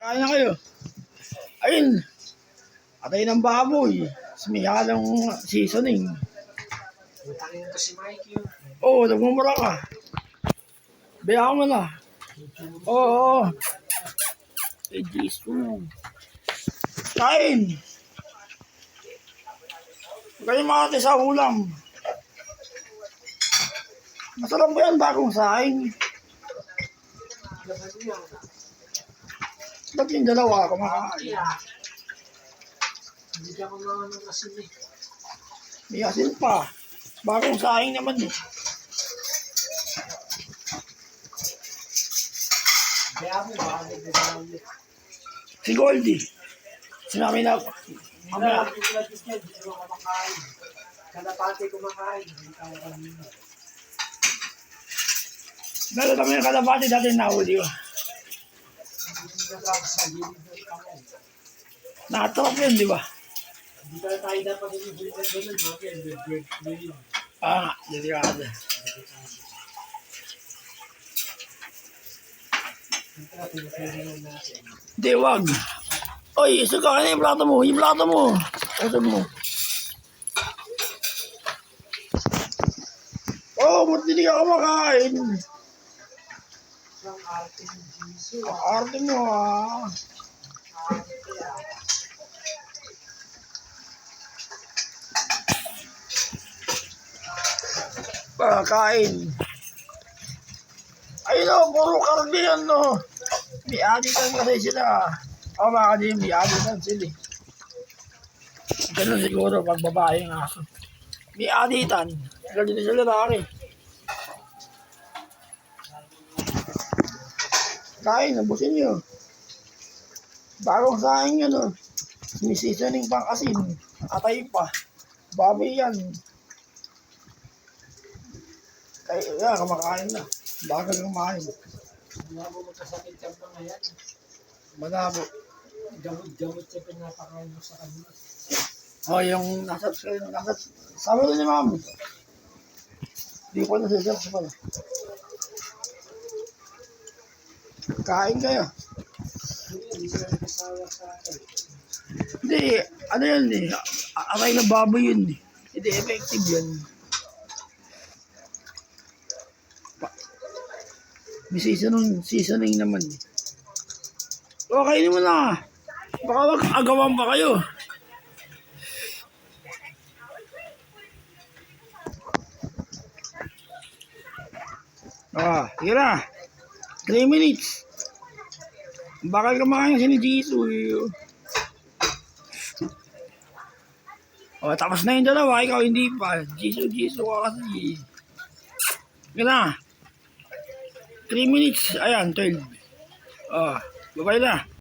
Kain na kayo. Ayun. Atay ng baboy. Smihalong seasoning. Utangin ko si Mikey. Oo, nagmumura ka. Bayaan mo na. Oo. Eh, Jesus. Kain. Huwag kayong makati sa ulam. Masarap ba yan bagong saing? Ba't yung dalawa kumakain? Hindi ka ko naman ng asin eh. May asin pa. Bagong saing naman eh. Kaya mo ba? Hindi Si Goldie. Sinabi na, mamaya. Hindi ko kumakain. Kalapati kumakain. Hindi ka ko kanina. meron kami ng kalabati dati nahuli ko. Hindi ka sa gilid ng kamay. Nakatrap yun, di ba? Hindi ka tayo dapat yung gano'n. Mga Ah, delikado. Di, wag. Oy, isa ka na yung plato mo. Yung plato mo. Usog mo. Oh, ba't hindi ka kumakain? Ang arte ng Jesus. Ang arte mo ah. Kain. Ayun o, puro karne yan no. May aditan kasi sila. O baka di may aditan sila. Ganun siguro pag babae nga ako. May aditan. Ganun sila lalaki. Kain, nabusin nyo. Bagong saing yan o. May seasoning pang asin. Atay pa. Baboy yan. Ay, yeah, kumakain na. Bagal kumain. Malabo magkasakit ka pa ngayon. Malabo. Gamot-gamot siya pinapakain mo sa kanila. Oh, yung sabi ko ni Mami. Hindi ko na siya pala. Kain kayo. Hindi sila nagkasawa sa akin. Hindi, ano yun eh. Aray na baboy yun eh. Hindi effective yun. May seasoning naman eh. Okay naman na. Baka mag-agawan pa kayo. Sige na. 3 minutes. Bakal kumakain si ni Jesus. Tapos na yung dalawa. Ikaw hindi pa. Jesus ka kasi. Sige na. 3 minutes. Ayan, 12. Babay na.